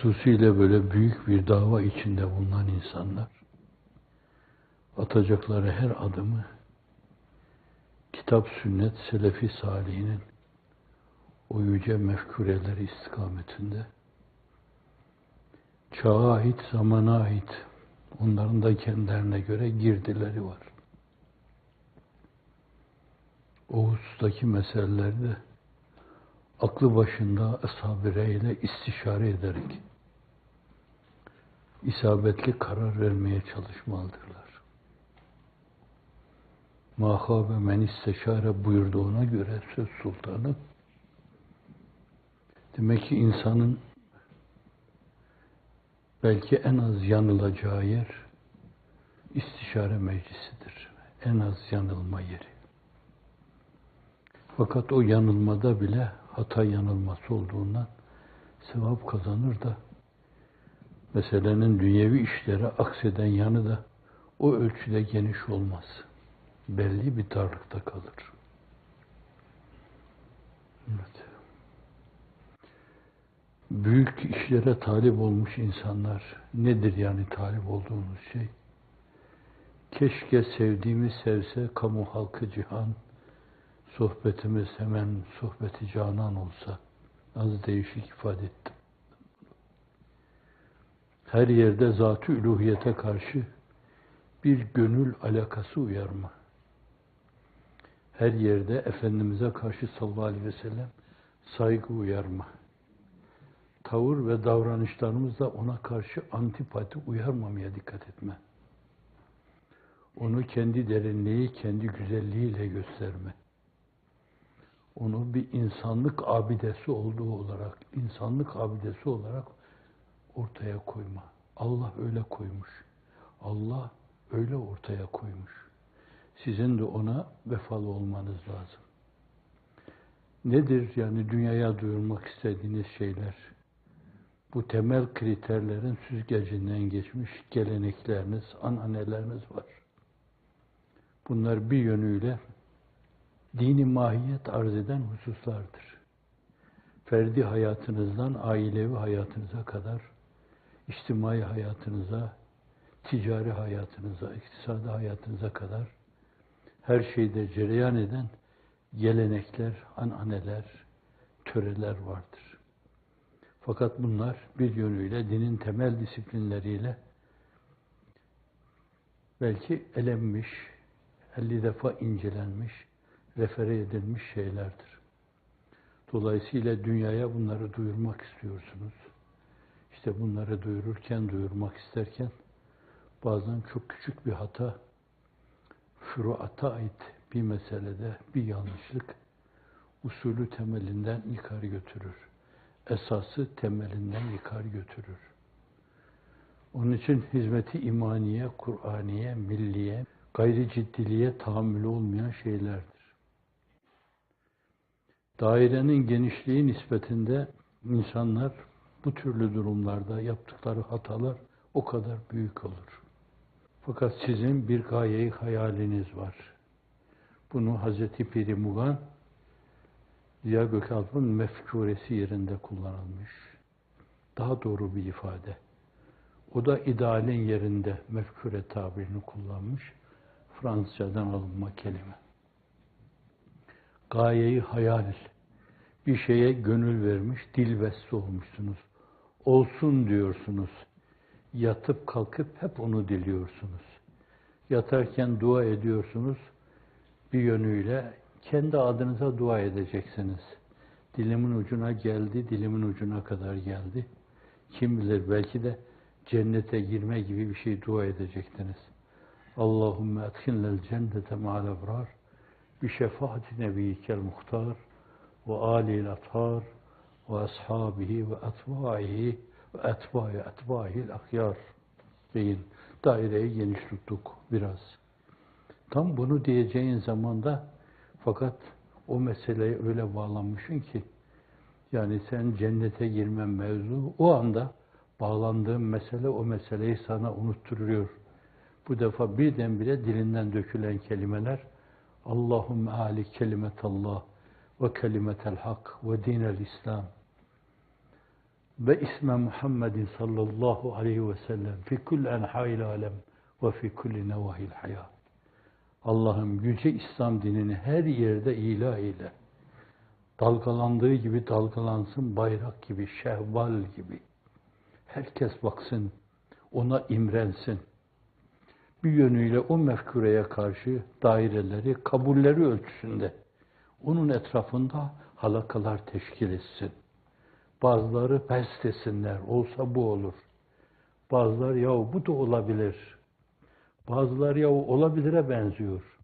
Hususiyle böyle büyük bir dava içinde bulunan insanlar atacakları her adımı kitap, sünnet, selefi salihinin o yüce mefkureleri istikametinde çağa ait, zamana ait onların da kendilerine göre girdileri var. O husustaki meselelerde aklı başında ashab-ı reyle istişare ederek isabetli karar vermeye çalışmalıdırlar. مَا خَابَ مَنْ isteşare buyurduğuna göre söz sultanı, demek ki insanın belki en az yanılacağı yer istişare meclisidir. En az yanılma yeri. Fakat o yanılmada bile hata yanılması olduğundan sevap kazanır da meselenin dünyevi işlere akseden yanı da o ölçüde geniş olmaz. Belli bir darlıkta kalır. Evet. Büyük işlere talip olmuş insanlar, nedir yani talip olduğumuz şey? Keşke sevdiğimiz sevse kamu halkı cihan, sohbetimiz hemen sohbeti canan olsa. Az değişik ifade ettim. Her yerde zat-ı üluhiyete karşı bir gönül alakası uyarma. Her yerde Efendimiz'e karşı sallallahu aleyhi ve sellem saygı uyarma. Tavır ve davranışlarımızla ona karşı antipati uyarmamaya dikkat etme. Onu kendi derinliği, kendi güzelliğiyle gösterme. Onu bir insanlık abidesi olduğu olarak, insanlık abidesi olarak ortaya koyma. Allah öyle koymuş. Allah öyle ortaya koymuş. Sizin de ona vefalı olmanız lazım. Nedir yani dünyaya duyurmak istediğiniz şeyler? Bu temel kriterlerin süzgecinden geçmiş gelenekleriniz, ananeleriniz var. Bunlar bir yönüyle dini mahiyet arz eden hususlardır. Ferdi hayatınızdan ailevi hayatınıza kadar, içtimai hayatınıza, ticari hayatınıza, iktisadi hayatınıza kadar her şeyde cereyan eden gelenekler, ananeler, töreler vardır. Fakat bunlar bir yönüyle dinin temel disiplinleriyle belki elenmiş, 50 defa incelenmiş, refere edilmiş şeylerdir. Dolayısıyla dünyaya bunları duyurmak istiyorsunuz. İşte bunları duyurmak isterken bazen çok küçük bir hata, furuata ait bir meselede bir yanlışlık usulü temelinden yıkar götürür. Esası temelinden yıkar götürür. Onun için hizmeti imaniye, Kur'aniye, milliye, gayri ciddiliğe tahammülü olmayan şeylerdir. Dairenin genişliği nispetinde insanlar bu türlü durumlarda yaptıkları hatalar o kadar büyük olur. Fakat sizin bir gaye-i hayaliniz var. Bunu Hazreti Piri Mugan, Ziya Gökalp'ın mefkuresi yerinde kullanılmış. Daha doğru bir ifade. O da idealin yerinde mefkure tabirini kullanmış. Fransızcadan alınma kelime. Gaye-i hayal. Bir şeye gönül vermiş, dilbeste olmuşsunuz. Olsun diyorsunuz. Yatıp kalkıp hep onu diliyorsunuz. Yatarken dua ediyorsunuz. Bir yönüyle kendi adınıza dua edeceksiniz. Dilimin ucuna geldi, dilimin ucuna kadar geldi. Kim bilir belki de cennete girme gibi bir şey dua edecektiniz. Allahümme edkhinnel cennete ma'al ebrar bi şefaati nebiyyikel muhtar ve âlihil athar ve ashabihi ve etbâihi ve etbâihil ahyar deyin. Daireyi geniş tuttuk biraz. Tam bunu diyeceğin zamanda fakat o meseleye öyle bağlanmışsın ki yani sen cennete girmen mevzu o anda bağlandığın mesele o meseleyi sana unutturuyor. Bu defa birdenbire dilinden dökülen kelimeler Allahümme âli kelimetallah ve kelimetel hak ve dinel İslam. ve isme Muhammedin sallallahu aleyhi ve sellem fi kulli enha'il alem ve fi kulli nevahil hayat. Allah'ım yüce İslam dinini her yerde ilah eyle. Dalgalandığı gibi dalgalansın, bayrak gibi, şehval gibi. Herkes baksın, ona imrensin. Bir yönüyle o mefkureye karşı daireleri, kabulleri ölçüsünde onun etrafında halakalar teşkil etsin. Bazıları best desinler, olsa bu olur. Bazıları ya bu da olabilir. Bazıları ya olabilire benziyor.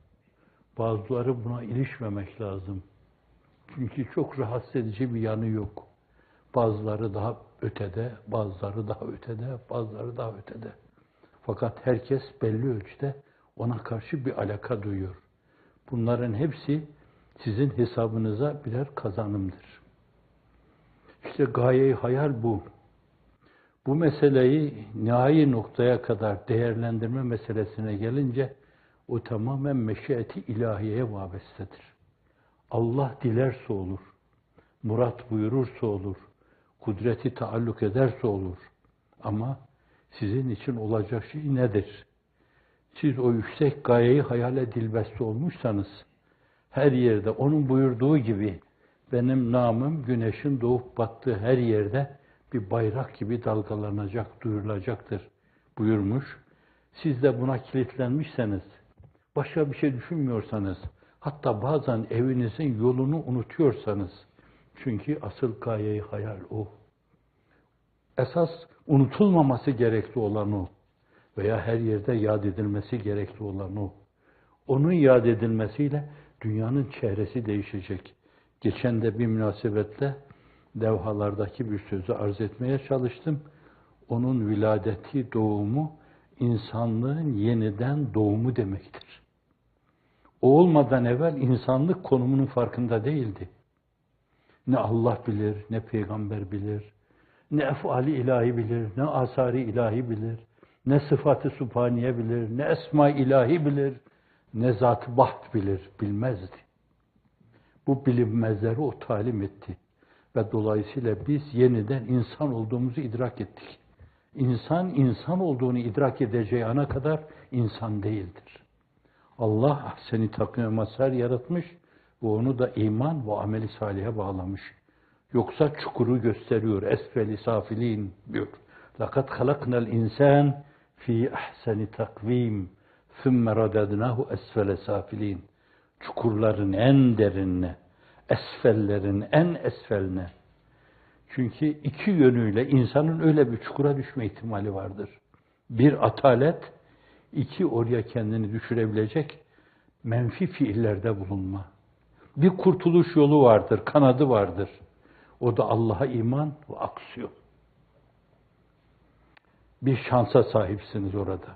Bazıları buna ilişmemek lazım. Çünkü çok rahatsız edici bir yanı yok. Bazıları daha ötede, bazıları daha ötede, bazıları daha ötede. Fakat herkes belli ölçüde ona karşı bir alaka duyuyor. Bunların hepsi sizin hesabınıza birer kazanımdır. İşte gaye-i hayal bu. Bu meseleyi nihai noktaya kadar değerlendirme meselesine gelince o tamamen meşiyeti ilahiyeye vabestedir. Allah dilerse olur, murat buyurursa olur, kudreti taalluk ederse olur. Ama sizin için olacak şey nedir? Siz o yüksek gayeyi hayale dilbeste olmuşsanız, her yerde onun buyurduğu gibi benim namım güneşin doğup battığı her yerde bir bayrak gibi dalgalanacak, duyurulacaktır buyurmuş. Siz de buna kilitlenmişseniz, başka bir şey düşünmüyorsanız, hatta bazen evinizin yolunu unutuyorsanız, çünkü asıl gaye-i hayal o. Esas unutulmaması gerekli olan o. Veya her yerde yad edilmesi gerekli olan o. Onun yad edilmesiyle dünyanın çehresi değişecek. Geçen de bir münasebetle levhalardaki bir sözü arz etmeye çalıştım. Onun viladeti, doğumu, insanlığın yeniden doğumu demektir. O olmadan evvel insanlık konumunun farkında değildi. Ne Allah bilir, ne peygamber bilir, ne efali ilahi bilir, ne asari ilahi bilir, ne sıfatı subhaniye bilir, ne esma ilahi bilir, ne zat-ı baht bilir, bilmezdi. Bu bilinmezleri o talim etti. Ve dolayısıyla biz yeniden insan olduğumuzu idrak ettik. İnsan, insan olduğunu idrak edeceği ana kadar insan değildir. Allah ahsen-i takvim ve mazhar yaratmış ve onu da iman ve ameli salihe bağlamış. Yoksa çukuru gösteriyor. Esfeli safilin diyor. لَقَدْ خَلَقْنَا الْاِنْسَانِ ف۪ي اَحْسَنِ takvim ثُمَّ رَدَدْنَاهُ esfele safilin. Çukurların en derinine, esfellerin en esfeline. Çünkü iki yönüyle insanın öyle bir çukura düşme ihtimali vardır. Bir atalet, iki oraya kendini düşürebilecek menfi fiillerde bulunma. Bir kurtuluş yolu vardır, kanadı vardır. O da Allah'a iman ve aksiyon. Bir şansa sahipsiniz orada.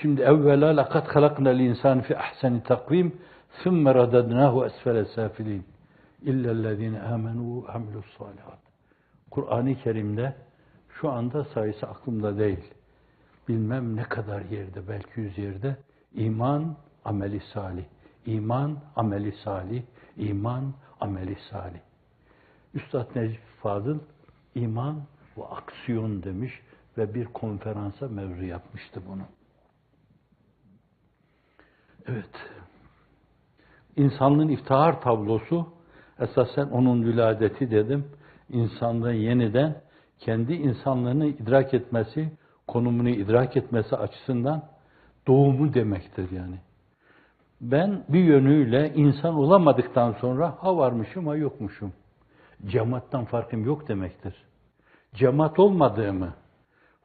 Şimdi evvela لَقَدْ خَلَقْنَا الْاِنْسَانِ فِي اَحْسَنِ تَقْوِيمٍ ثُمَّ رَدَدْنَاهُ اَسْفَلَ سَافِلِينَ اِلَّا الَّذ۪ينَ آمَنُوا وَعَمِلُوا الصَّالِحَاتِ. Kur'an-ı Kerim'de şu anda sayısı aklımda değil. Bilmem ne kadar yerde, belki 100 yerde iman, ameli salih. İman, ameli salih. İman, ameli salih. Üstad Necip Fazıl iman ve aksiyon demiş ve bir konferansa mevzu yapmıştı bunu. Evet. İnsanlığın iftihar tablosu esasen onun viladeti dedim. İnsanlığın yeniden kendi insanlığını idrak etmesi, konumunu idrak etmesi açısından doğumu demektir yani. Ben bir yönüyle insan olamadıktan sonra ha varmışım ha yokmuşum. Cemaattan farkım yok demektir. Cemaat olmadığımı,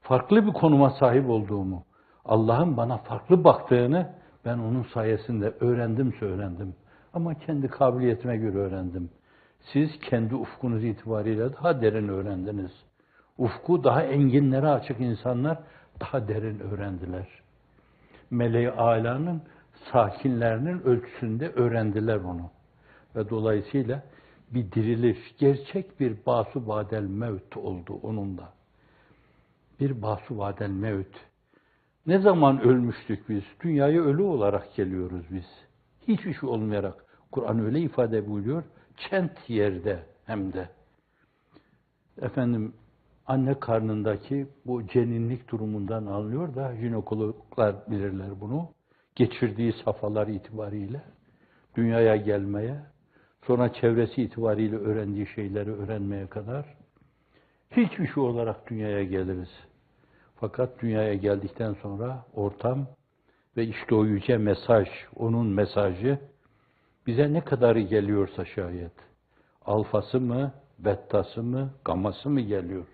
farklı bir konuma sahip olduğumu, Allah'ın bana farklı baktığını ben onun sayesinde öğrendim. Ama kendi kabiliyetime göre öğrendim. Siz kendi ufkunuz itibariyle daha derin öğrendiniz. Ufku daha enginlere açık insanlar daha derin öğrendiler. Meleği âlâ'nın sakinlerinin ölçüsünde öğrendiler onu. Ve dolayısıyla bir diriliş, gerçek bir bâsu ba'del mevt oldu onun da. Bir bâsu ba'del mevt. Ne zaman ölmüştük biz? Dünyaya ölü olarak geliyoruz biz. Hiçbir şey olmayarak. Kur'an öyle ifade buyuruyor. Çent yerde hem de. Efendim, anne karnındaki bu ceninlik durumundan anlıyor da jinekologlar bilirler bunu. Geçirdiği safhalar itibariyle dünyaya gelmeye, sonra çevresi itibariyle öğrendiği şeyleri öğrenmeye kadar hiçbir şey olarak dünyaya geliriz. Fakat dünyaya geldikten sonra ortam ve işte o yüce mesaj, onun mesajı bize ne kadarı geliyorsa şayet, alfası mı, bettası mı, gaması mı geliyor,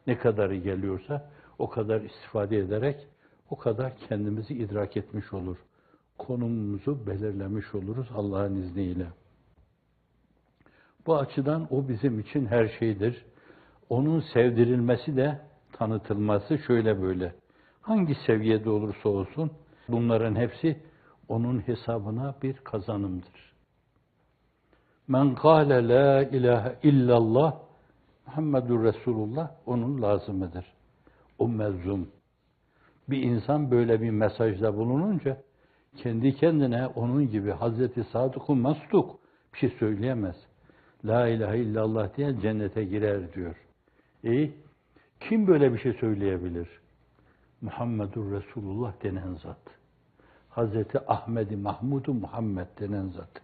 ne kadarı geliyorsa o kadar istifade ederek o kadar kendimizi idrak etmiş olur. Konumumuzu belirlemiş oluruz Allah'ın izniyle. Bu açıdan o bizim için her şeydir. Onun sevdirilmesi de tanıtılması şöyle böyle. Hangi seviyede olursa olsun bunların hepsi onun hesabına bir kazanımdır. Men kâle la ilahe illallah Muhammedur Resulullah onun lazımıdır. O mezum. Bir insan böyle bir mesajda bulununca kendi kendine onun gibi Hazreti Sadık-ı Masduk bir şey söyleyemez. La ilahe illallah diye cennete girer diyor. Kim böyle bir şey söyleyebilir? Muhammedur Resulullah denen zat. Hazreti Ahmed-i Mahmud-u Muhammed denen zat.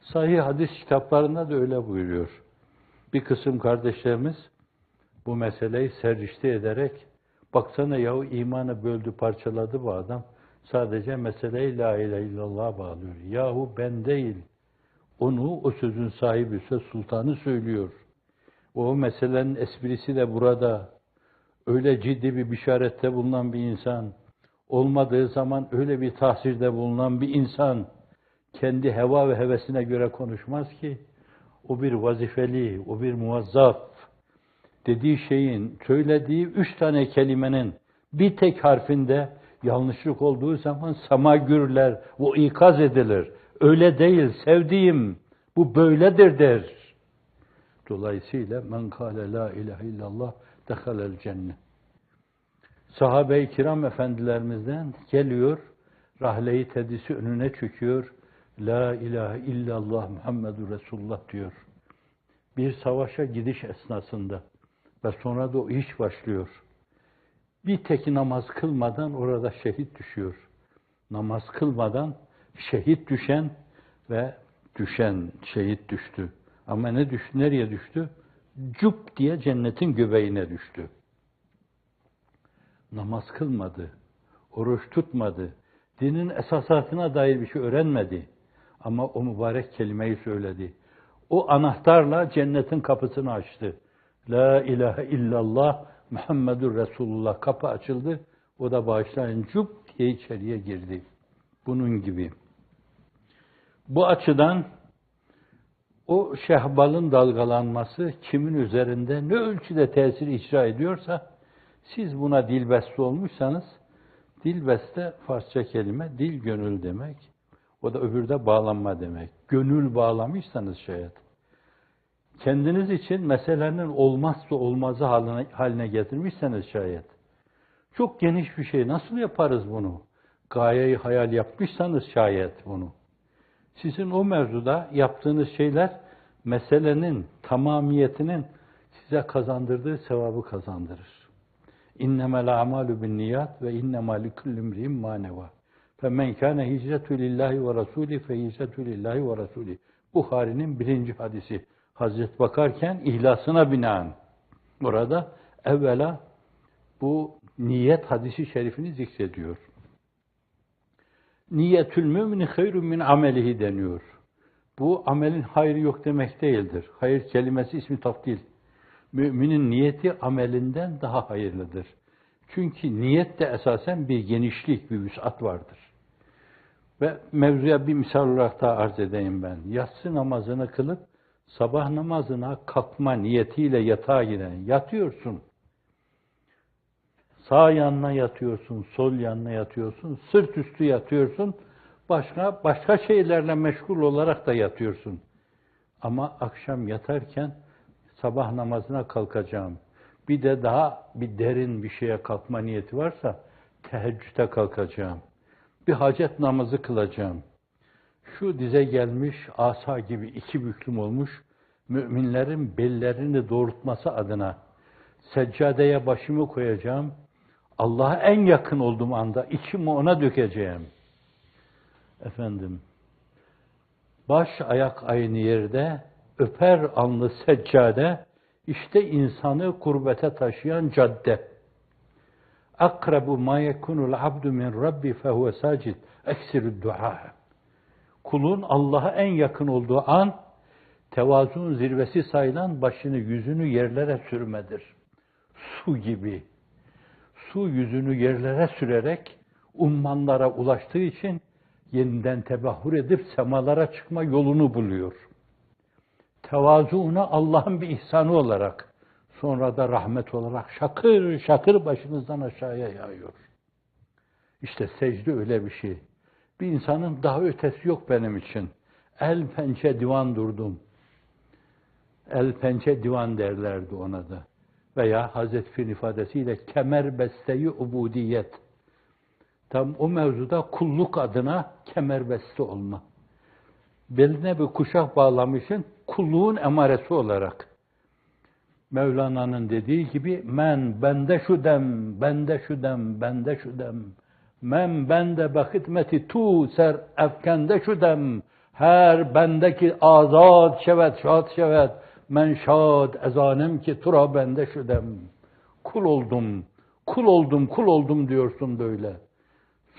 Sahih hadis kitaplarında da öyle buyuruyor. Bir kısım kardeşlerimiz bu meseleyi serrişte ederek baksana yahu imanı böldü, parçaladı bu adam. Sadece meseleyi la ilahe illallah'a bağlıyor. Yahu ben değil. Onu o sözün sahibi, söz sultanı söylüyor. O meselenin esprisi de burada. Öyle ciddi bir bişarette bulunan bir insan, olmadığı zaman öyle bir tahsirde bulunan bir insan, kendi heva ve hevesine göre konuşmaz ki. O bir vazifeli, o bir muvazzaf. Dediği şeyin, söylediği 3 tane kelimenin bir tek harfinde yanlışlık olduğu zaman sama gürler, o ikaz edilir. Öyle değil sevdiğim, bu böyledir der. Dolayısıyla men kâle la ilahe illallah dehalel cennet. Sahabe-i kiram efendilerimizden geliyor, rahle-i tedrisi önüne çöküyor. La ilahe illallah Muhammedur Resulullah diyor. Bir savaşa gidiş esnasında ve sonra da o iş başlıyor. Bir tek namaz kılmadan orada şehit düşüyor. Namaz kılmadan şehit düşen ve düşen şehit düştü. Ama ne düştü? Nereye düştü? Cuk diye cennetin göbeğine düştü. Namaz kılmadı, oruç tutmadı, dinin esasatına dair bir şey öğrenmedi. Ama o mübarek kelimeyi söyledi. O anahtarla cennetin kapısını açtı. La ilahe illallah Muhammedur Resulullah kapı açıldı. O da bağışlayın cuk diye içeriye girdi. Bunun gibi. Bu açıdan o şehbalın dalgalanması kimin üzerinde ne ölçüde tesir icra ediyorsa siz buna dilbeste olmuşsanız dilbeste Farsça kelime dil gönül demek. O da öbürde bağlanma demek. Gönül bağlamışsanız şayet. Kendiniz için meselenin olmazsa olmazı haline getirmişseniz şayet. Çok geniş bir şey. Nasıl yaparız bunu? Gayeyi hayal yapmışsanız şayet bunu. Sizin o mevzuda yaptığınız şeyler meselenin tamamiyetinin size kazandırdığı sevabı kazandırır. İnnemel a'malu binniyat ve innemâ likulli imri'in mâ nevâ. Femen kâne hicretü lillahi ve rasûlî fe hicretü lillahi ve rasûlî. Buhari'nin 1. hadisi. Hazret bakarken ihlasına binaen. Burada evvela bu niyet hadisi şerifini zikrediyor. Niyetül mümini hayrun min amelihi deniyor. Bu amelin hayrı yok demek değildir. Hayır kelimesi ismi tafdil. Müminin niyeti amelinden daha hayırlıdır. Çünkü niyette esasen bir genişlik, bir vüs'at vardır. Ve mevzuya bir misal olarak daha arz edeyim ben. Yatsı namazını kılıp sabah namazına kalkma niyetiyle yatağa giren, yatıyorsun. Sağ yanına yatıyorsun, sol yanına yatıyorsun, sırt üstü yatıyorsun, başka şeylerle meşgul olarak da yatıyorsun. Ama akşam yatarken sabah namazına kalkacağım. Bir de daha bir derin bir şeye kalkma niyeti varsa teheccüde kalkacağım. Bir hacet namazı kılacağım. Şu dize gelmiş asa gibi 2 büklüm olmuş müminlerin bellerini doğrultması adına Seccadeye başımı koyacağım. Allah'a en yakın olduğum anda içimi ona dökeceğim. Efendim, baş ayak aynı yerde, öper alnı seccade, işte insanı kurbete taşıyan cadde. Akrabu ma yekunul abdu min rabbi fehuve sacid. Eksirü dua. Kulun Allah'a en yakın olduğu an, tevazuun zirvesi sayılan başını, yüzünü yerlere sürmedir. Su gibi. Su yüzünü yerlere sürerek ummanlara ulaştığı için yeniden tebahhur edip semalara çıkma yolunu buluyor. Tevazuuna Allah'ın bir ihsanı olarak, sonra da rahmet olarak şakır şakır başınızdan aşağıya yağıyor. İşte secde öyle bir şey. Bir insanın daha ötesi yok benim için. El pençe divan durdum. El pençe divan derlerdi ona da. Veya Hazreti Pir'in ifadesiyle kemer besteyi ubudiyet. Tam o mevzuda kulluk adına kemerbeste olma. Beline bir kuşak bağlamışsın, kulluğun emaresi olarak. Mevlana'nın dediği gibi, bende şu dem, bende şu dem, bende şu dem. Men bende behidmeti tu ser efkende şu dem. Her bendeki azad şevet, şad şevet. Men şad ezanem ki tura bende şu dem. Kul oldum, kul oldum, kul oldum diyorsun böyle.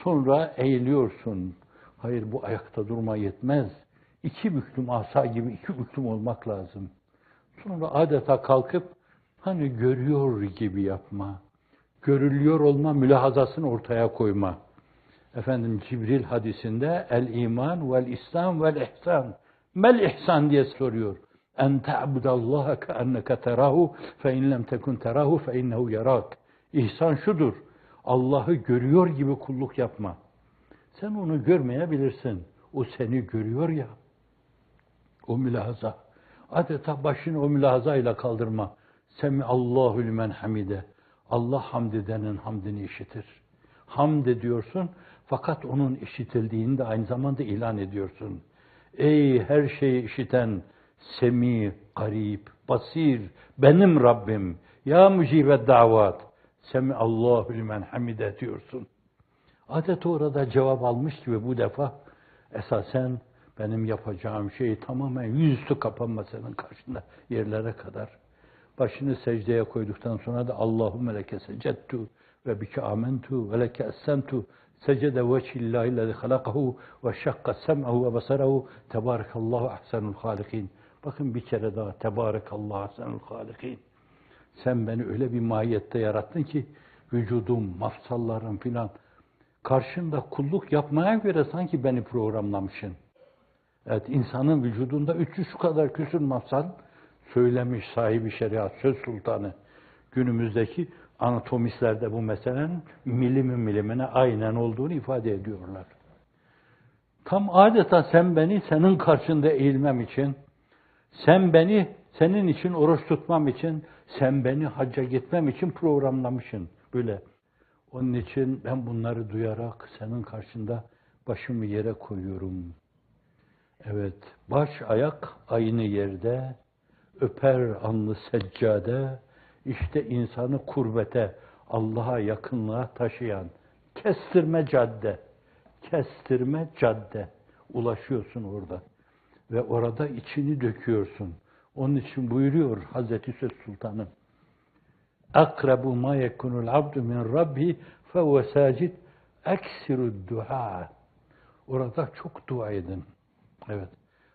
Sonra eğiliyorsun. Hayır, bu ayakta durma yetmez. İki büklüm asa gibi iki büklüm olmak lazım. Sonra adeta kalkıp hani görüyor gibi yapma. Görülüyor olma mülahazasını ortaya koyma. Efendim Cibril hadisinde el iman vel İslam vel ihsan. Mel ihsan diye soruyor. En ta'budallaha keenneke terahu fe in lem tekun terahu fe innehu yarak. İhsan şudur. Allah'ı görüyor gibi kulluk yapma. Sen onu görmeyebilirsin. O seni görüyor ya. O mülahaza. Adeta başını o mülahazayla kaldırma. Semiallahu limen hamide. Allah hamd edenin hamdini işitir. Hamd ediyorsun fakat onun işitildiğini de aynı zamanda ilan ediyorsun. Ey her şeyi işiten, semi, garip, basir, benim Rabbim. Ya mücibe davat. Semiallahu limen hamide diyorsun. Adeta orada cevap almış gibi bu defa esasen benim yapacağım şey tamamen yüzüstü kapanma senin karşında yerlere kadar. Başını secdeye koyduktan sonra da Allahümme leke secettu ve bike amentu ve leke essemtu secede veçhillahi lezi halakahu ve şakka sem'ahu ve basarahu tebârekallahu ahsenul hâlikîn. Bakın bir kere daha tebârekallahu ahsenul hâlikîn. Sen beni öyle bir mahiyette yarattın ki vücudum, mafsallarım filan karşında kulluk yapmaya göre sanki beni programlamışsın. Evet, insanın vücudunda 300 kadar küsur mafsal söylemiş sahibi şeriat, söz sultanı. Günümüzdeki anatomistler de bu meselenin milimine aynen olduğunu ifade ediyorlar. Tam adeta sen beni senin karşında eğilmem için, sen beni senin için oruç tutmam için, sen beni hacca gitmem için programlamışsın. Böyle. Onun için ben bunları duyarak senin karşında başımı yere koyuyorum. Evet, baş ayak aynı yerde, öper alnı seccade, işte insanı kurbete, Allah'a yakınlığa taşıyan kestirme cadde, kestirme cadde. Ulaşıyorsun orada ve orada içini döküyorsun. Onun için buyuruyor Hazreti Söz Sultanı. Akrabu ma yekunul abdu min rabbi fehuve sacid eksirud dua. Orada çok dua edin. Evet.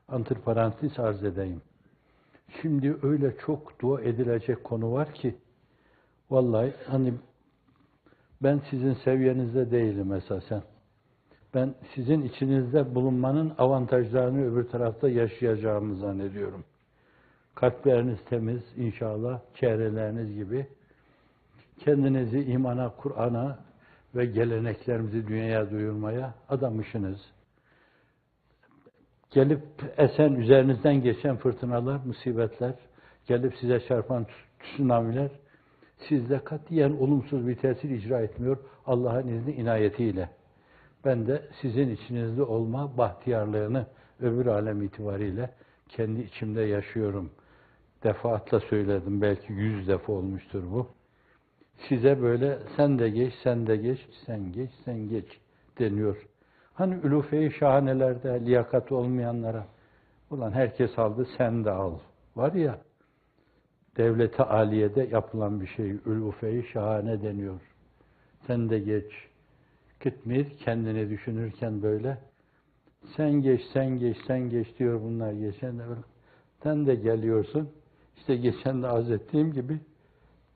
Antiparantez arz edeyim. Şimdi öyle çok dua edilecek konu var ki vallahi hani ben sizin seviyenizde değilim esasen. Ben sizin içinizde bulunmanın avantajlarını öbür tarafta yaşayacağımı zannediyorum. Kalpleriniz temiz inşallah, çehreleriniz gibi. Kendinizi imana, Kur'an'a ve geleneklerimizi dünyaya duyurmaya adamışsınız. Gelip esen, üzerinizden geçen fırtınalar, musibetler, gelip size çarpan tsunamiler, sizde katiyen olumsuz bir tesir icra etmiyor Allah'ın izni inayetiyle. Ben de sizin içinizde olma bahtiyarlığını öbür alem itibariyle kendi içimde yaşıyorum. Defaatle söyledim, belki 100 defa olmuştur bu. Size böyle sen de geç, sen de geç, sen geç, sen geç deniyor. Hani ülufe-i şahanelerde liyakat olmayanlara, ulan herkes aldı, sen de al. Var ya, devlet-i aliyede yapılan bir şey, ülufe-i şahane deniyor. Sen de geç. Kıtmir kendini düşünürken böyle, sen geç, sen geç, sen geç diyor bunlar geçen de. Sen de geliyorsun. İşte geçen de arz ettiğim gibi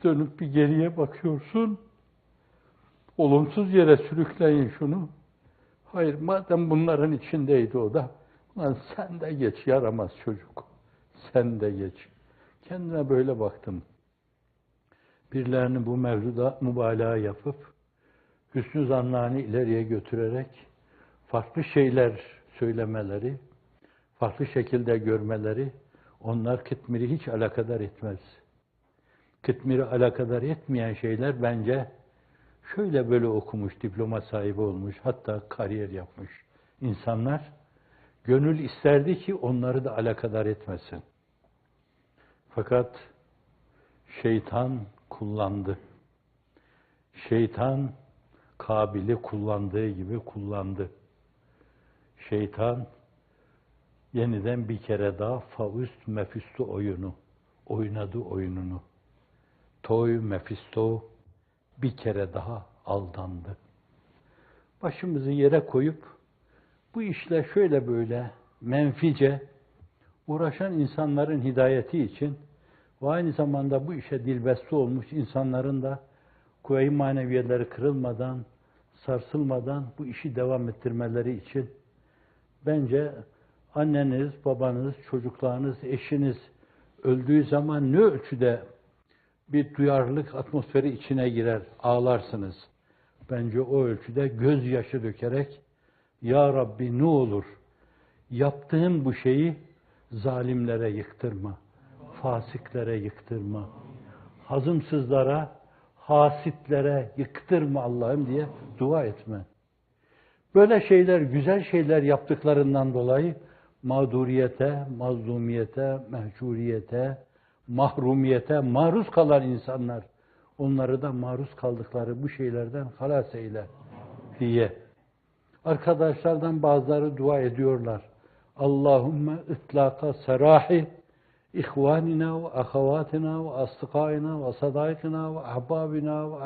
dönüp bir geriye bakıyorsun. Olumsuz yere sürükleyin şunu. Hayır, madem bunların içindeydi o da, lan sen de geç, yaramaz çocuk. Sen de geç. Kendine böyle baktım. Birilerini bu mevzuda mübalağa yapıp, hüsnü zannani ileriye götürerek, farklı şeyler söylemeleri, farklı şekilde görmeleri, onlar Kıtmir'i hiç alakadar etmez. Kıtmir'i alakadar etmeyen şeyler bence şöyle böyle okumuş, diploma sahibi olmuş, hatta kariyer yapmış insanlar, gönül isterdi ki onları da alakadar etmesin. Fakat şeytan kullandı. Şeytan Kabil'i kullandığı gibi kullandı. Şeytan yeniden bir kere daha Faust Mefisto oyunu oynadı oyununu. Toy Mefisto bir kere daha aldandı. Başımızı yere koyup bu işle şöyle böyle menfice uğraşan insanların hidayeti için ve aynı zamanda bu işe dilbeste olmuş insanların da kuvve-i maneviyeleri kırılmadan, sarsılmadan bu işi devam ettirmeleri için bence anneniz, babanız, çocuklarınız, eşiniz öldüğü zaman ne ölçüde bir duyarlılık atmosferi içine girer, ağlarsınız. Bence o ölçüde gözyaşı dökerek, Ya Rabbi ne olur, yaptığım bu şeyi zalimlere yıktırma, fasiklere yıktırma, hazımsızlara, hasitlere yıktırma Allah'ım diye dua etme. Böyle şeyler, güzel şeyler yaptıklarından dolayı mağduriyete, mazlumiyete, mehcuriyete, mahrumiyete maruz kalan insanlar, onları da maruz kaldıkları bu şeylerden halas eyle diye. Arkadaşlardan bazıları dua ediyorlar. Allahümme itlaka serahi ihvanina ve ahavatina ve astıkaina ve sadaikina ve ahbabina ve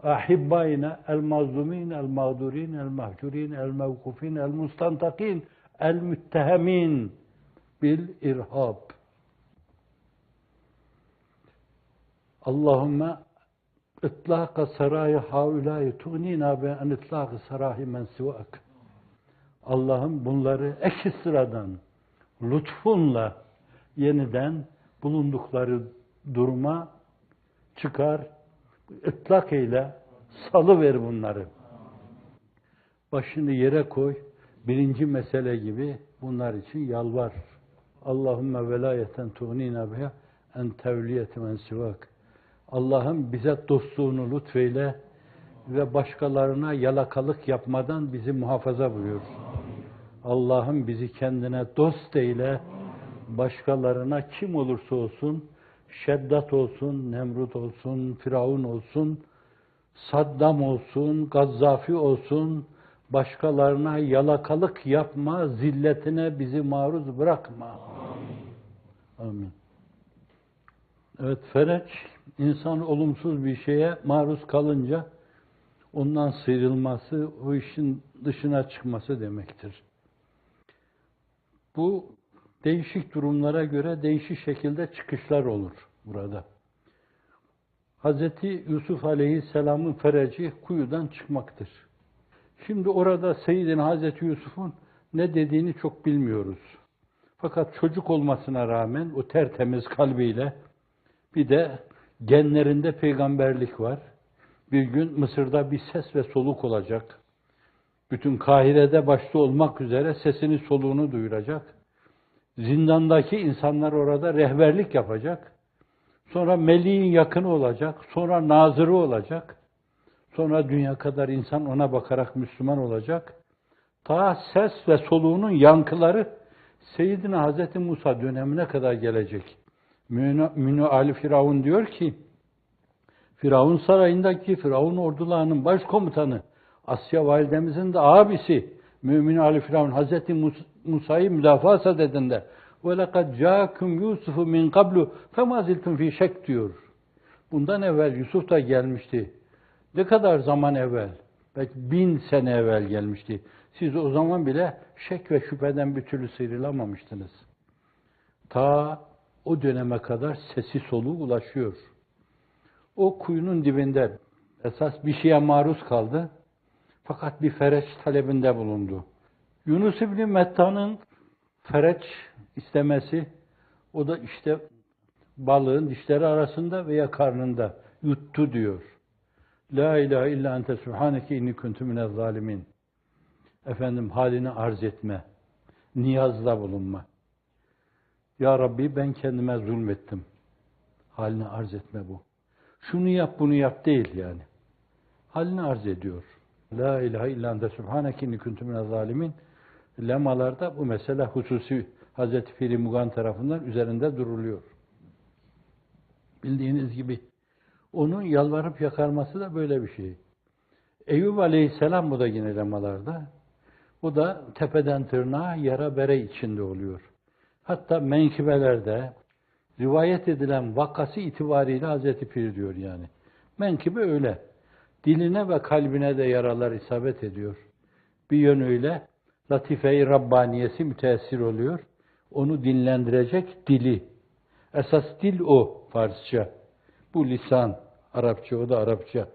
ahibbaina el-mazlumin, el-mağdurin, el-mahcurin, el-mevkufin, el-mustantakin, el-müttehemin bil-irhab. Allahümme itlâka sarâhi haulâi tuğnînâ be en itlâkı sarâhi men sivâk. Allah'ım bunları eşi sıradan lütfunla yeniden bulundukları duruma çıkar, ıtlak eyle, salıver bunları. Başını yere koy, birinci mesele gibi bunlar için yalvar. Allahümme velayeten tuğnînâ biha en tevliyeti men sivâk. Allah'ım bize dostluğunu lütfeyle ve başkalarına yalakalık yapmadan bizi muhafaza buyur. Allah'ım bizi kendine dost eyle, başkalarına kim olursa olsun, Şeddat olsun, Nemrut olsun, Firavun olsun, Saddam olsun, Gazzafi olsun, başkalarına yalakalık yapma, zilletine bizi maruz bırakma. Amin. Evet, fereç, insan olumsuz bir şeye maruz kalınca ondan sıyrılması, o işin dışına çıkması demektir. Bu değişik durumlara göre değişik şekilde çıkışlar olur burada. Hazreti Yusuf Aleyhisselam'ın fereci kuyudan çıkmaktır. Şimdi orada Seyyidina Hazreti Yusuf'un ne dediğini çok bilmiyoruz. Fakat çocuk olmasına rağmen o tertemiz kalbiyle bir de genlerinde peygamberlik var. Bir gün Mısır'da bir ses ve soluk olacak. Bütün Kahire'de başta olmak üzere sesini soluğunu duyuracak. Zindandaki insanlar orada rehberlik yapacak. Sonra meleğin yakını olacak. Sonra nazırı olacak. Sonra dünya kadar insan ona bakarak Müslüman olacak. Ta ses ve soluğunun yankıları Seyyidina Hazreti Musa dönemine kadar gelecek. Münü Ali Firavun diyor ki, Firavun sarayındaki Firavun ordularının başkomutanı, Asya validemizin de abisi, Mümin Ali Firavun, Hazreti Musa'yı müdafaa sadedinde وَلَقَدْ جَاكُمْ يُوسُفُ مِنْ قَبْلُ فَمَا زِلْتُمْ ف۪ي شَكْ diyor. Bundan evvel Yusuf da gelmişti. Ne kadar zaman evvel? Belki 1000 sene evvel gelmişti. Siz o zaman bile şek ve şüpheden bir türlü sıyrılamamıştınız. Ta o döneme kadar sesi soluğu ulaşıyor. O kuyunun dibinde esas bir şeye maruz kaldı. Fakat bir fereç talebinde bulundu. Yunus İbni Metta'nın fereç istemesi, o da işte balığın dişleri arasında veya karnında yuttu diyor. La ilahe illa ente subhaneke inni kuntu minez zalimin. Efendim halini arz etme, niyazda bulunma. Ya Rabbi ben kendime zulmettim. Halini arz etme bu. Şunu yap bunu yap değil yani. Halini arz ediyor. La ilahe illa ente subhaneke inni kuntu minez zalimin. Lemalarda bu mesele hususi Hazreti Piri Mugan tarafından üzerinde duruluyor. Bildiğiniz gibi onun yalvarıp yakarması da böyle bir şey. Eyüp Aleyhisselam bu da yine lemalarda. Bu da tepeden tırnağa yara bere içinde oluyor. Hatta menkibelerde rivayet edilen vakası itibariyle Hazreti Pir diyor yani. Menkibe öyle. Diline ve kalbine de yaralar isabet ediyor. Bir yönüyle latife-i Rabbaniyesi müteessir oluyor. Onu dinlendirecek dili. Esas dil o Farsça. Bu lisan Arapça, o da Arapça.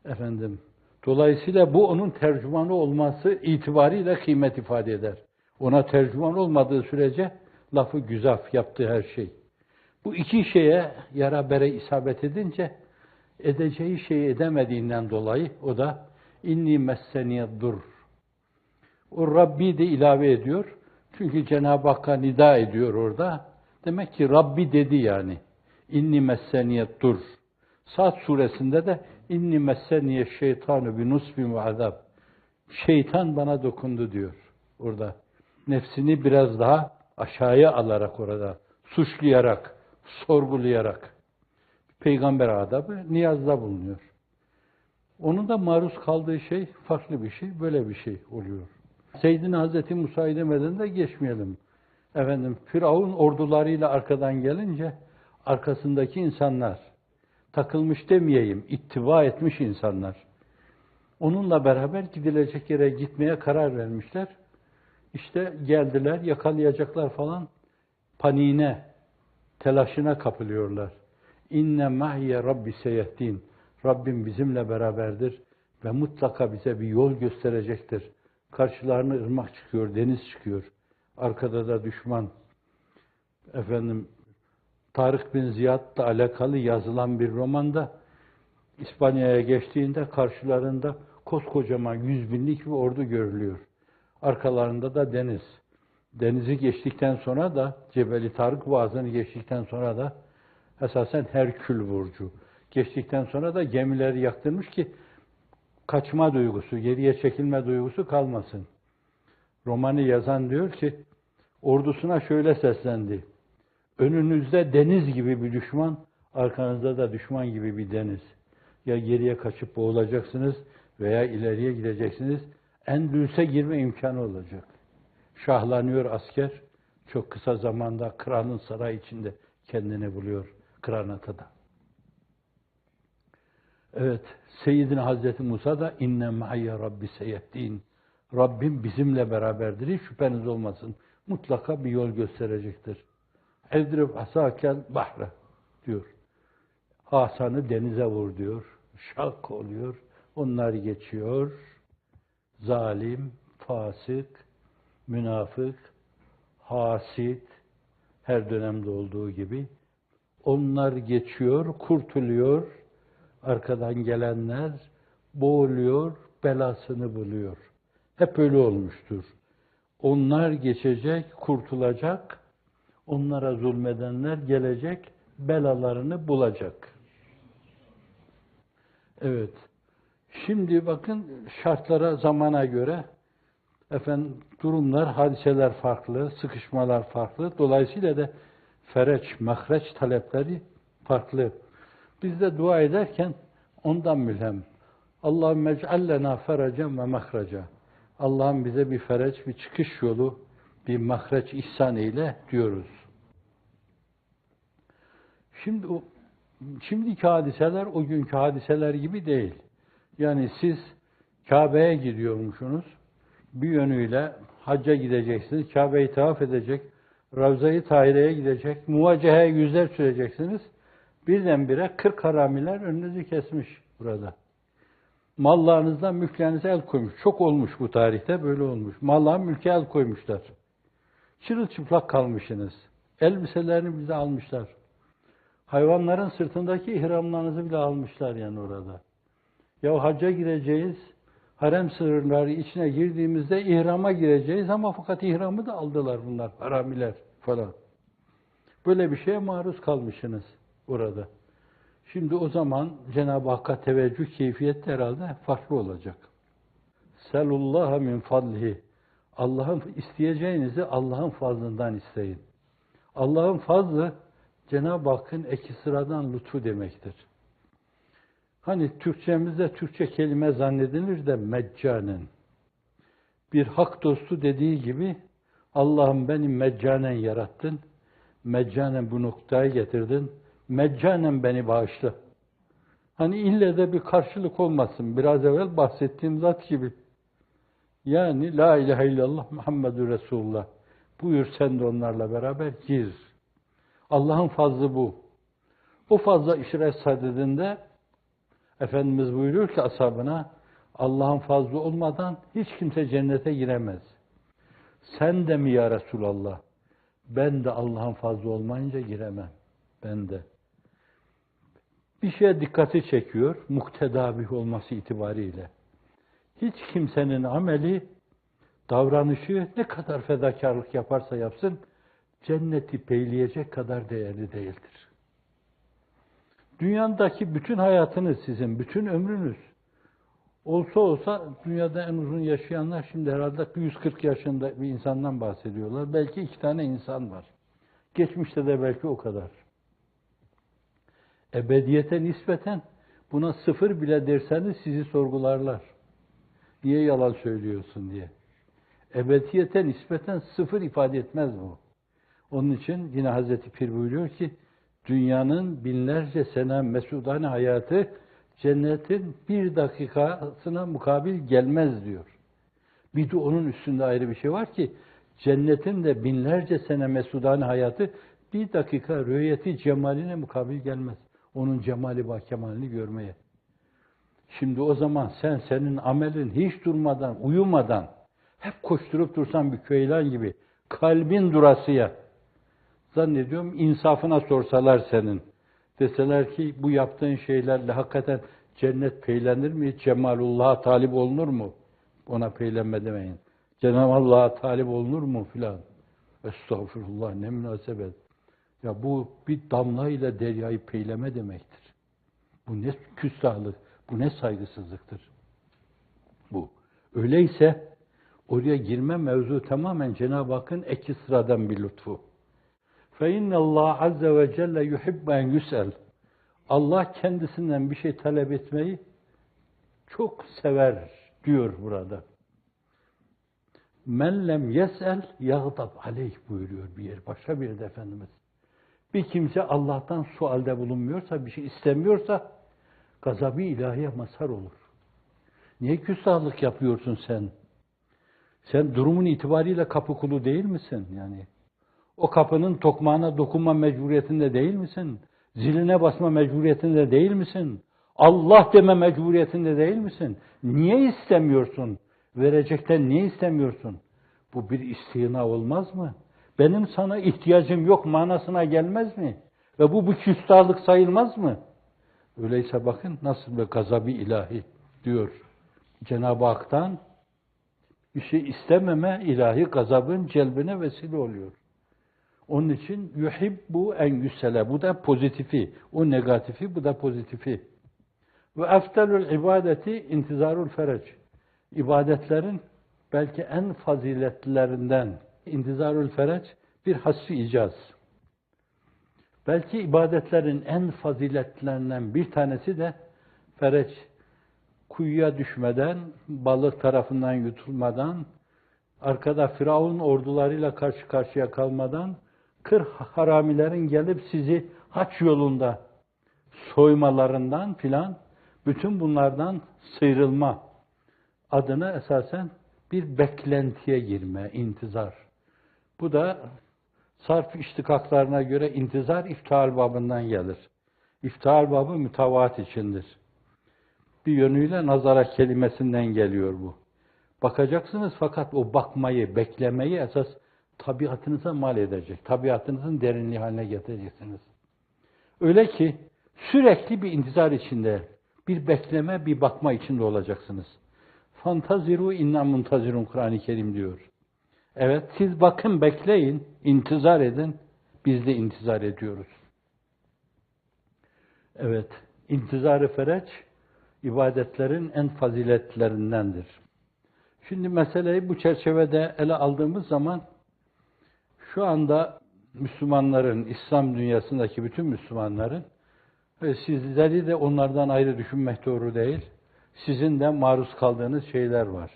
Efendim, dolayısıyla bu onun tercümanı olması itibariyle kıymet ifade eder. Ona tercüman olmadığı sürece lafı güzaf yaptığı her şey. Bu iki şeye yara bere isabet edince edeceği şeyi edemediğinden dolayı o da inni messeniyeddur. O Rabbi de ilave ediyor. Çünkü Cenab-ı Hakk'a nida ediyor orada. Demek ki Rabbi dedi yani. İnni messeniyeddur. Sad suresinde de inni messeniye şeytanu bi nusbin ve azab. Şeytan bana dokundu diyor orada. Nefsini biraz daha aşağıya alarak orada suçlayarak, sorgulayarak peygamber adabı niyazda bulunuyor. Onun da maruz kaldığı şey farklı bir şey, böyle bir şey oluyor. Seyyidina Hazreti Musa'yı demeden de geçmeyelim. Efendim, Firavun ordularıyla arkadan gelince arkasındaki insanlar, takılmış demeyeyim, ittiba etmiş insanlar. Onunla beraber gidilecek yere gitmeye karar vermişler. İşte geldiler, yakalayacaklar falan. Paniğine, telaşına kapılıyorlar. İnne mahiye Rabbi seyehdin. Rabbim bizimle beraberdir ve mutlaka bize bir yol gösterecektir. Karşılarına ırmak çıkıyor, deniz çıkıyor. Arkada da düşman. Efendim, Tarık bin Ziyad'la alakalı yazılan bir romanda İspanya'ya geçtiğinde karşılarında koskocaman 100 binlik bir ordu görülüyor. Arkalarında da deniz. Denizi geçtikten sonra da Cebeli Tarık Boğazı'nı geçtikten sonra da esasen Herkül Burcu. Geçtikten sonra da gemileri yaktırmış ki kaçma duygusu, geriye çekilme duygusu kalmasın. Romanı yazan diyor ki ordusuna şöyle seslendi. Önünüzde deniz gibi bir düşman, arkanızda da düşman gibi bir deniz. Ya geriye kaçıp boğulacaksınız veya ileriye gideceksiniz. Endülüs'e girme imkanı olacak. Şahlanıyor asker. Çok kısa zamanda kralın sarayı içinde kendini buluyor Kıranatada. Evet, Seyyidina Hazreti Musa da inne ma'ye Rabbi seyehdin. Rabbim bizimle beraberdir. Hiç şüpheniz olmasın. Mutlaka bir yol gösterecektir. Ezdrib asakel bahre diyor. Asanı denize vur diyor. Şak oluyor. Onlar geçiyor. Zalim, fasık, münafık, hasit, her dönemde olduğu gibi. Onlar geçiyor, kurtuluyor. Arkadan gelenler boğuluyor, belasını buluyor. Hep öyle olmuştur. Onlar geçecek, kurtulacak. Onlara zulmedenler gelecek, belalarını bulacak. Evet. Şimdi bakın şartlara, zamana göre Durumlar, hadiseler farklı, sıkışmalar farklı. Dolayısıyla da fereç, mahreç talepleri farklı. Biz de dua ederken ondan mülhem. Allahümme ec'allena ferecen ve mahreca. Allah'ım bize bir fereç, bir çıkış yolu, bir mahreç ihsan eyle diyoruz. Şimdiki hadiseler o günkü hadiseler gibi değil. Yani siz Kabe'ye gidiyormuşsunuz. Bir yönüyle hacca gideceksiniz. Kabe'yi tavaf edecek. Ravza-i Tahire'ye gidecek. Muvaceheye yüzler süreceksiniz. Birdenbire 40 haramiler önünüzü kesmiş burada. Mallarınızdan mülklerinize el koymuş. Çok olmuş bu tarihte, böyle olmuş. Mallar mülke el koymuşlar. Çırılçıplak kalmışsınız. Elbiselerini bize almışlar. Hayvanların sırtındaki ihramlarınızı bile almışlar yani orada. Ya hacca gireceğiz, harem sınırları içine girdiğimizde ihrama gireceğiz ama fakat ihramı da aldılar bunlar, haramiler falan. Böyle bir şeye maruz kalmışsınız orada. Şimdi o zaman Cenab-ı Hakk'a teveccüh keyfiyeti herhalde farklı olacak. Selullaha min fadlihi. Allah'ın isteyeceğinizi Allah'ın fazlından isteyin. Allah'ın fazlı Cenab-ı Hakk'ın eki sıradan lütfu demektir. Hani Türkçemizde Türkçe kelime zannedilir de meccanen. Bir hak dostu dediği gibi Allah'ım beni meccanen yarattın. Meccanen bu noktaya getirdin. Meccanen beni bağışla. Hani ille de bir karşılık olmasın. Biraz evvel bahsettiğim zat gibi. Yani la ilahe illallah Muhammedur Resulullah. Buyur sen de onlarla beraber gir. Allah'ın fazlı bu. O fazla işret sadedinde Efendimiz buyuruyor ki ashabına, Allah'ın fazlı olmadan hiç kimse cennete giremez. Sen de mi ya Resulallah? Ben de Allah'ın fazlı olmayınca giremem. Ben de. Bir şeye dikkati çekiyor, muktedabih olması itibariyle. Hiç kimsenin ameli, davranışı ne kadar fedakarlık yaparsa yapsın, cenneti peyleyecek kadar değerli değildir. Dünyadaki bütün hayatınız sizin, bütün ömrünüz olsa dünyada en uzun yaşayanlar şimdi herhalde 140 yaşında bir insandan bahsediyorlar. Belki 2 tane insan var. Geçmişte de belki o kadar. Ebediyete nispeten buna 0 bile derseniz sizi sorgularlar. Niye yalan söylüyorsun diye. Ebediyete nispeten 0 ifade etmez bu. Onun için yine Hazreti Pir buyuruyor ki, dünyanın binlerce sene mesudane hayatı cennetin 1 dakikasına mukabil gelmez diyor. Bir de onun üstünde ayrı bir şey var ki, cennetin de binlerce sene mesudane hayatı 1 dakika rüyeti cemaline mukabil gelmez. Onun cemali ve kemalini görmeye. Şimdi o zaman senin amelin hiç durmadan, uyumadan, hep koşturup dursan bir köylan gibi, kalbin durasıya, zannediyorum insafına sorsalar senin, deseler ki bu yaptığın şeylerle hakikaten cennet peylenir mi? Cemalullah'a talip olunur mu? Ona peylenme demeyin. Cenab-ı Allah'a talip olunur mu filan? Estağfurullah, ne münasebet. Ya bu bir damlayla deryayı peyleme demektir. Bu ne küstahlık, bu ne saygısızlıktır. Bu. Öyleyse oraya girme mevzu tamamen Cenab-ı Hakk'ın eki sıradan bir lütfu. فَاِنَّ اللّٰهَ عَزَّ وَجَلَّ يُحِبَّ اَنْ يُسْأَلْ. Allah kendisinden bir şey talep etmeyi çok sever diyor burada. Men lem yes'el yagdab aleyh buyuruyor bir yer. Başka bir de Efendimiz. Bir kimse Allah'tan sualde bulunmuyorsa, bir şey istemiyorsa gazabı ilahiye mazhar olur. Niye küstahlık yapıyorsun sen? Sen durumun itibariyle kapı kulu değil misin? Yani o kapının tokmağına dokunma mecburiyetinde değil misin? Ziline basma mecburiyetinde değil misin? Allah deme mecburiyetinde değil misin? Niye istemiyorsun? Verecekten niye istemiyorsun? Bu bir istina olmaz mı? Benim sana ihtiyacım yok manasına gelmez mi? Ve bu küstahlık sayılmaz mı? Öyleyse bakın nasıl bir gazabı ilahi diyor. Cenab-ı Hak'tan bir şey istememe ilahi gazabın celbine vesile oluyor. Onun için yuhibbu en yüsele. Bu da pozitifi. O negatifi, bu da pozitifi. Ve eftelül ibadeti intizarul fereç. İbadetlerin belki en faziletlerinden intizarül fereç bir hasbi icaz. Belki ibadetlerin en faziletlerinden bir tanesi de fereç, kuyuya düşmeden, balık tarafından yutulmadan, arkada Firavun ordularıyla karşı karşıya kalmadan, haramilerin gelip sizi haç yolunda soymalarından filan, bütün bunlardan sıyrılma adına esasen bir beklentiye girme, intizar. Bu da sarf iştikaklarına göre intizar iftihar babından gelir. İftihar babı mütevaat içindir. Bir yönüyle nazara kelimesinden geliyor bu. Bakacaksınız fakat o bakmayı, beklemeyi esas tabiatınıza mal edecek. Tabiatınızın derinliği haline getireceksiniz. Öyle ki sürekli bir intizar içinde, bir bekleme, bir bakma içinde olacaksınız. Fantaziru inna muntazirun Kur'an-ı Kerim diyor. Evet, siz bakın, bekleyin, intizar edin. Biz de intizar ediyoruz. Evet, intizar-ı fereç ibadetlerin en faziletlerindendir. Şimdi meseleyi bu çerçevede ele aldığımız zaman şu anda Müslümanların, İslam dünyasındaki bütün Müslümanların sizleri de onlardan ayrı düşünmek doğru değil. Sizin de maruz kaldığınız şeyler var.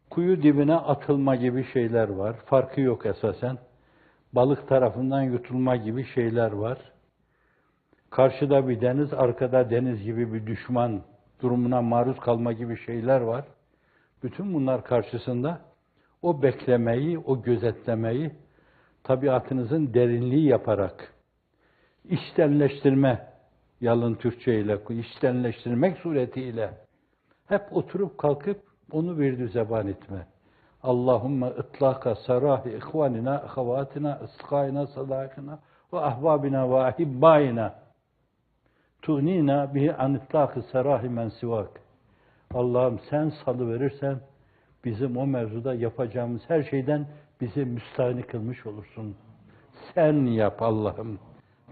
Kuyu dibine atılma gibi şeyler var. Farkı yok esasen. Balık tarafından yutulma gibi şeyler var. Karşıda bir deniz, arkada deniz gibi bir düşman durumuna maruz kalma gibi şeyler var. Bütün bunlar karşısında o beklemeyi, o gözetlemeyi tabiatınızın derinliği yaparak içtenleştirme, yalın Türkçe ile içtenleştirmek suretiyle hep oturup kalkıp onu bir zeban etme. Allahümme ıtlaka sarahi ihvanina, ahavatina, ıskayna, sadakina ve ahbabina ve ahibbayina tuğnina bihi an itlaki sarahi men sivak. Allah'ım sen salıverirsen bizim o mevzuda yapacağımız her şeyden bizi müstahni kılmış olursun. Sen yap Allah'ım.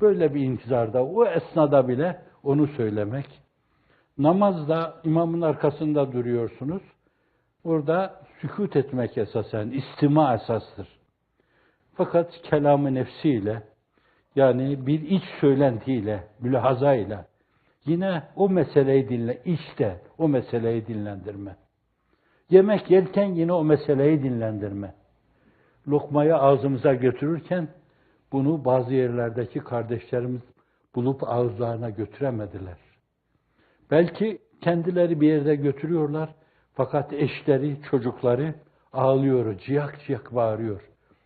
Böyle bir intizarda, o esnada bile onu söylemek. Namazda imamın arkasında duruyorsunuz. Orada sükût etmek esasen, istima esastır. Fakat kelam-ı nefsiyle, yani bir iç söylentiyle, mülahazayla, yine o meseleyi işte o meseleyi dinlendirme. Yemek yerken yine o meseleyi dinlendirme. Lokmayı ağzımıza götürürken, bunu bazı yerlerdeki kardeşlerimiz bulup ağızlarına götüremediler. Belki kendileri bir yerde götürüyorlar, fakat eşleri, çocukları ağlıyor, ciyak ciyak bağırıyor.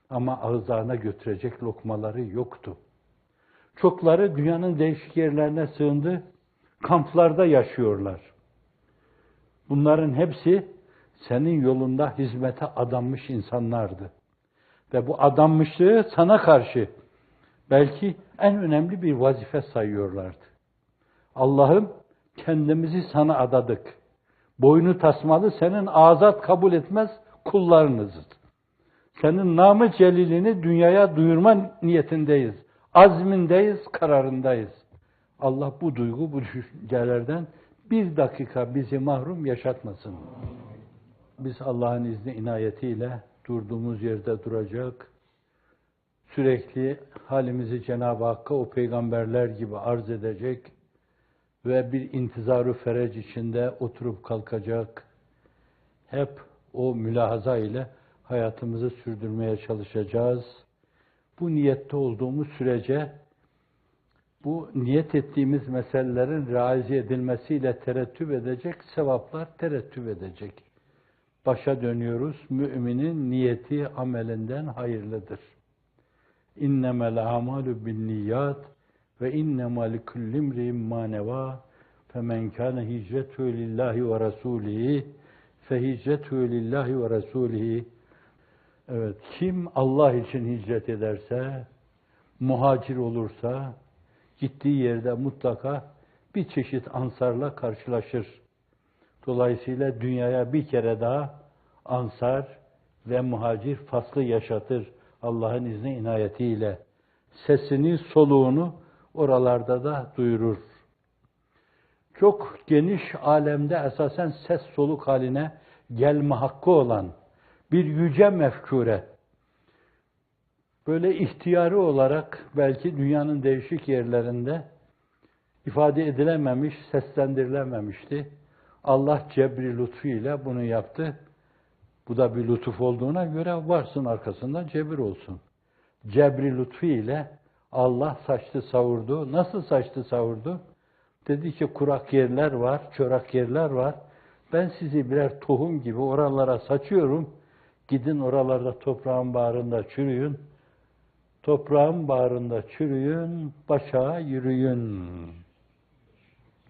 Ama ağızlarına götürecek lokmaları yoktu. Çokları dünyanın değişik yerlerine sığındı, kamplarda yaşıyorlar. Bunların hepsi senin yolunda hizmete adanmış insanlardı. Ve bu adanmışlığı sana karşı belki en önemli bir vazife sayıyorlardı. Allah'ım kendimizi sana adadık. Boynu tasmalı senin azat kabul etmez kullarınızız. Senin namı celilini dünyaya duyurma niyetindeyiz. Azmindeyiz, kararındayız. Allah bu duygu, bu düşüncelerden bir dakika bizi mahrum yaşatmasın. Biz Allah'ın izni inayetiyle durduğumuz yerde duracak, sürekli halimizi Cenab-ı Hakk'a o peygamberler gibi arz edecek ve bir intizar-ı fereç içinde oturup kalkacak, hep o mülahaza ile hayatımızı sürdürmeye çalışacağız. Bu niyette olduğumuz sürece, bu niyet ettiğimiz meselelerin realize edilmesiyle terettüp edecek sevaplar terettüp edecek. Başa dönüyoruz. Müminin niyeti amelinden hayırlıdır. İnnemel a'malu binniyat ve innemel likulli imri'in ma neva. Femen kana hicretu lillahi ve rasulihi fe hicretu lillahi ve rasulihi. Evet, kim Allah için hicret ederse, muhacir olursa, gittiği yerde mutlaka bir çeşit ansarla karşılaşır. Dolayısıyla dünyaya bir kere daha ansar ve muhacir faslı yaşatır Allah'ın izni inayetiyle. Sesini, soluğunu oralarda da duyurur. Çok geniş alemde esasen ses soluk haline gelme hakkı olan bir yüce mefkure, böyle ihtiyari olarak belki dünyanın değişik yerlerinde ifade edilememiş, seslendirilememişti. Allah cebri lütfu ile bunu yaptı. Bu da bir lütuf olduğuna göre varsın arkasında cebir olsun. Cebri lütfu ile Allah saçtı savurdu. Nasıl saçtı savurdu? Dedi ki kurak yerler var, çorak yerler var. Ben sizi birer tohum gibi oralara saçıyorum. Gidin oralarda toprağın bağrında çürüyün. Toprağın bağrında çürüyün, başa yürüyün.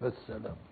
Vesselam.